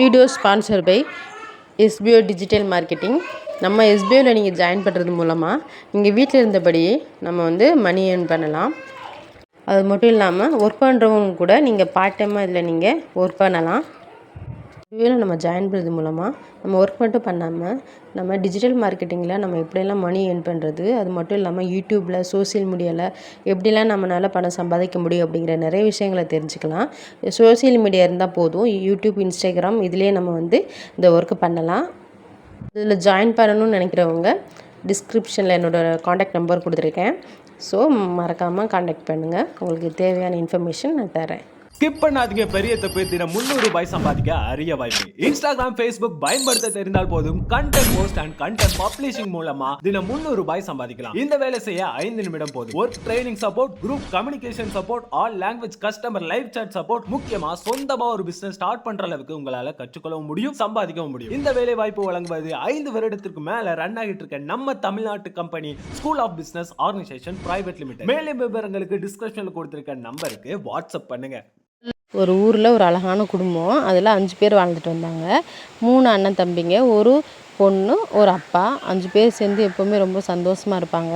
Video sponsor by SPO digital marketing. நம்ம எஸ்பிஓவில் நீங்கள் ஜாயின் பண்ணுறது மூலமாக நீங்கள் வீட்டில் இருந்தபடியே நம்ம வந்து மணி ஏர்ன் பண்ணலாம். அது மட்டும் இல்லாமல் ஒர்க் பண்ணுறவங்க கூட நீங்கள் பார்ட் டைமாக இதில் நீங்கள் ஒர்க் பண்ணலாம். எஸ்பிஓவில் நம்ம ஜாயின் பண்ணுறது மூலமாக நம்ம ஒர்க் மட்டும் பண்ணாமல் நம்ம டிஜிட்டல் மார்க்கெட்டிங்கில் நம்ம எப்படியெல்லாம் மணி ஏர்ன் பண்ணுறது, அது மட்டும் இல்லாமல் யூடியூப்பில், சோசியல் மீடியாவில் எப்படிலாம் நம்மளால் பணம் சம்பாதிக்க முடியும் அப்படிங்கிற நிறைய விஷயங்களை தெரிஞ்சுக்கலாம். சோசியல் மீடியா இருந்தால் போதும், யூடியூப், இன்ஸ்டாகிராம் இதிலே நம்ம வந்து இந்த ஒர்க்கு பண்ணலாம். இதில் ஜாயின் பண்ணணும்னு நினைக்கிறவங்க டிஸ்கிரிப்ஷனில் என்னோடய காண்டாக்ட் நம்பர் கொடுத்துருக்கேன். ஸோ மறக்காமல் காண்டாக்ட் பண்ணுங்கள். உங்களுக்கு தேவையான இன்ஃபர்மேஷன் நான் தரேன். ஸ்கிப் பண்ணாதீங்க. பெரிய தப்பு. தினம் 300 ரூபாய் சம்பாதிக்க அரிய வாய்ப்பு. இன்ஸ்டாகிராம், ஃபேஸ்புக் பயன்படுத்த தெரிந்தால் போதும் content post and content publishing மூலமா தினம் 300 ரூபாய் சம்பாதிக்கலாம். இந்த வேலை செய்ய 5 நிமிடம் போதும். Work training support, group communication support, all language, customer live chat support, முக்கியமா சொந்தமா ஒரு பிசினஸ் ஸ்டார்ட் பண்ற அளவுக்கு உங்களால கற்றுக்கொள்ளவும் முடியும், சம்பாதிக்கவும் முடியும். இந்த வேலை வாய்ப்பு வழங்குவது 5 வருடத்திற்கு மேல ரன் ஆகிட்டு இருக்க நம்ம தமிழ்நாட்டு company school of business organisation private limited. மேலும் விவரங்களுக்கு டிஸ்கிரிப்ஷன்ல கொடுத்திருக்க நம்பருக்கு வாட்ஸ்அப் பண்ணுங்க. ஒரு ஊரில் ஒரு அழகான குடும்பம். அதில் 5 பேர் வாழ்ந்துட்டு வந்தாங்க. 3 அண்ணன் தம்பிங்க, ஒரு பொண்ணு, ஒரு அப்பா. 5 பேர் சேர்ந்து எப்போவுமே ரொம்ப சந்தோஷமாக இருப்பாங்க.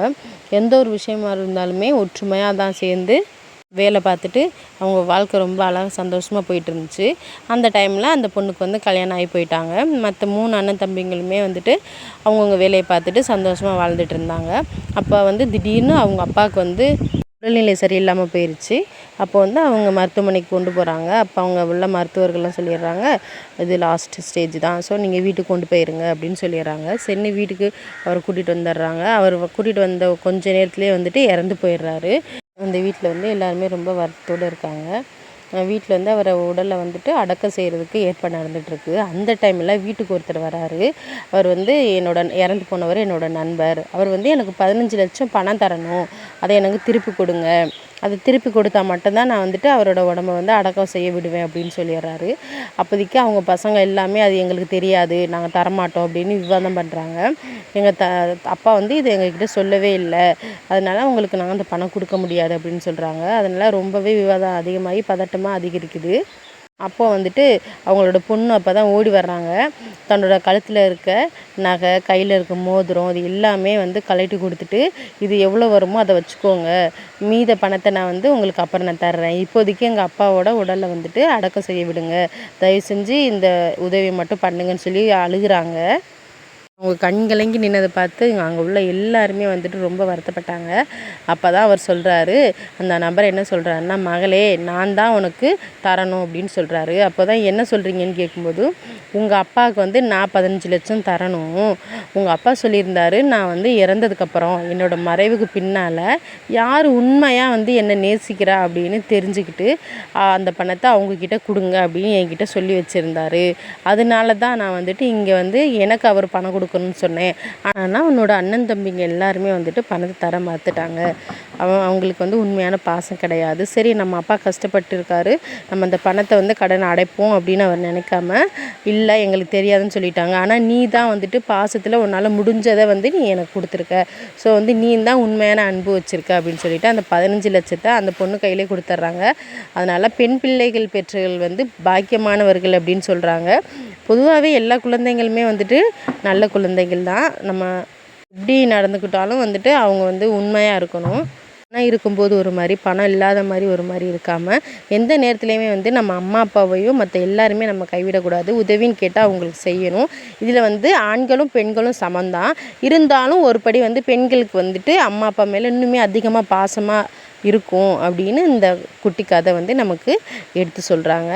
எந்த ஒரு விஷயமா இருந்தாலுமே ஒற்றுமையாக தான் சேர்ந்து வேலை பார்த்துட்டு அவங்க வாழ்க்கை ரொம்ப அழகாக சந்தோஷமாக போயிட்டு இருந்துச்சு. அந்த டைமில் அந்த பொண்ணுக்கு வந்து கல்யாணம் ஆகி போயிட்டாங்க. மற்ற 3 அண்ணன் தம்பிங்களுமே வந்துட்டு அவங்கவுங்க வேலையை பார்த்துட்டு சந்தோஷமாக வாழ்ந்துட்டு இருந்தாங்க. அப்போ வந்து திடீர்னு அவங்க அப்பாவுக்கு வந்து உடல்நிலை சரியில்லாமல் போயிடுச்சு. அப்போ வந்து அவங்க மருத்துவமனைக்கு கொண்டு போகிறாங்க. அப்போ அவங்க உள்ள மருத்துவர்கள்லாம் சொல்லிடுறாங்க, இது லாஸ்ட் ஸ்டேஜ் தான், ஸோ நீங்கள் வீட்டுக்கு கொண்டு போயிருங்க அப்படின்னு சொல்லிடுறாங்க. சரி, வீட்டுக்கு அவரை கூட்டிகிட்டு வந்துடுறாங்க. அவர் கூட்டிகிட்டு வந்த கொஞ்ச நேரத்துலேயே வந்துட்டு இறந்து போயிடுறாரு. அந்த வீட்டில் வந்து எல்லாருமே ரொம்ப வருத்தத்தோடு இருக்காங்க. வீட்டில் வந்து அவரை உடலை வந்துட்டு அடக்கம் செய்கிறதுக்கு ஏற்பாடு நடந்துகிட்ருக்கு. அந்த டைமில் வீட்டுக்கு ஒருத்தர் வராரு. அவர் வந்து இறந்து போனவர் என்னோடய நண்பர். அவர் வந்து எனக்கு 15 லட்சம் பணம் தரணும், அதை எனக்கு திருப்பி கொடுங்க, அதை திருப்பி கொடுத்தா மட்டும்தான் நான் வந்துட்டு அவரோட உடம்பை வந்து அடக்கம் செய்ய விடுவேன் அப்படின்னு சொல்லிடுறாரு. அப்போதைக்கு அவங்க பசங்க எல்லாமே அது எங்களுக்கு தெரியாது, நாங்கள் தரமாட்டோம் அப்படின்னு விவாதம் பண்ணுறாங்க. எங்கள் அப்பா வந்து இது எங்ககிட்ட சொல்லவே இல்லை, அதனால் உங்களுக்கு நாங்கள் அந்த பணம் கொடுக்க முடியாது அப்படின்னு சொல்கிறாங்க. அதனால் ரொம்பவே விவாதம் அதிகமாகி பதட்டமாக அதிகரிக்குது. அப்போ வந்துட்டு அவங்களோட பொண்ணு அப்போ தான் ஓடி வர்றாங்க. தன்னோட கழுத்தில் இருக்க நகை, கையில் இருக்க மோதிரம், அது எல்லாமே வந்து கழட்டி கொடுத்துட்டு, இது எவ்வளோ வருமோ அதை வச்சுக்கோங்க, மீத பணத்தை நான் வந்து உங்களுக்கு அப்புறம் நான் தர்றேன், இப்போதைக்கு எங்கள் அப்பாவோட உடலை வந்துட்டு அடக்கம் செய்ய விடுங்க, தயவு செஞ்சு இந்த உதவி மட்டும் பண்ணுங்கன்னு சொல்லி அழுகுறாங்க. அவங்க கண்கலங்கி நின்னதை பார்த்து அங்கே உள்ள எல்லாருமே வந்துட்டு ரொம்ப வருத்தப்பட்டாங்க. அப்போ தான் அவர் சொல்கிறாரு, அந்த நபர் என்ன சொல்கிறாருன்னா, மகளே நான் தான் உனக்கு தரணும் அப்படின்னு சொல்கிறாரு. அப்போ தான் என்ன சொல்கிறீங்கன்னு கேட்கும்போது, உங்கள் அப்பாவுக்கு வந்து நான் 15 லட்சம் தரணும், உங்கள் அப்பா சொல்லியிருந்தாரு நான் வந்து இறந்ததுக்கப்புறம் என்னோடய மறைவுக்கு பின்னால் யார் உண்மையாக வந்து என்னை நேசிக்கிறா அப்படின்னு தெரிஞ்சுக்கிட்டு அந்த பணத்தை அவங்கக்கிட்ட கொடுங்க அப்படின்னு என்கிட்ட சொல்லி வச்சுருந்தாரு. அதனால தான் நான் வந்துட்டு இங்கே வந்து எனக்கு அவர் பணம் கொடுக்கணும்னு சொன்னேன். ஆனால் உன்னோட அண்ணன் தம்பிங்க எல்லாருமே வந்துட்டு பணத்தை தர மறுத்துட்டாங்க. அவங்களுக்கு வந்து உண்மையான பாசம் கிடையாது. சரி, நம்ம அப்பா கஷ்டப்பட்டு இருக்காரு, நம்ம அந்த பணத்தை வந்து கடனை அடைப்போம் அப்படின்னு அவர் நினைக்காம, இல்லை எங்களுக்கு தெரியாதுன்னு சொல்லிட்டாங்க, ஆனால் நீ தான் வந்துட்டு பாசத்தில் உன்னால் முடிஞ்சதை வந்து நீ எனக்கு கொடுத்துருக்க, ஸோ வந்து நீ தான் உண்மையான அன்பு வச்சுருக்க அப்படின்னு சொல்லிட்டு அந்த 15 லட்சத்தை அந்த பொண்ணு கையிலே கொடுத்துட்றாங்க. அதனால் பெண் பிள்ளைகள் பெற்றவர்கள் வந்து பாக்கியமானவர்கள் அப்படின்னு சொல்கிறாங்க. பொதுவாகவே எல்லா குழந்தைங்களுமே வந்துட்டு நல்ல குழந்தைகள் தான். நம்ம எப்படி நடந்துக்கிட்டாலும் வந்துட்டு அவங்க வந்து உண்மையாக இருக்கணும். பணம் இருக்கும்போது ஒரு மாதிரி, பணம் இல்லாத மாதிரி ஒரு மாதிரி இருக்காமல், எந்த நேரத்துலையுமே வந்து நம்ம அம்மா அப்பாவையும் மற்ற எல்லாருமே நம்ம கைவிடக்கூடாது. உதவின்னு கேட்டால் அவங்களுக்கு செய்யணும். இதில் வந்து ஆண்களும் பெண்களும் சமந்தான். இருந்தாலும் ஒரு படி வந்து பெண்களுக்கு வந்துட்டு அம்மா அப்பா மேலே இன்னுமே அதிகமாக பாசமாக இருக்கும் அப்படின்னு இந்த குட்டி கதை வந்து நமக்கு எடுத்து சொல்கிறாங்க.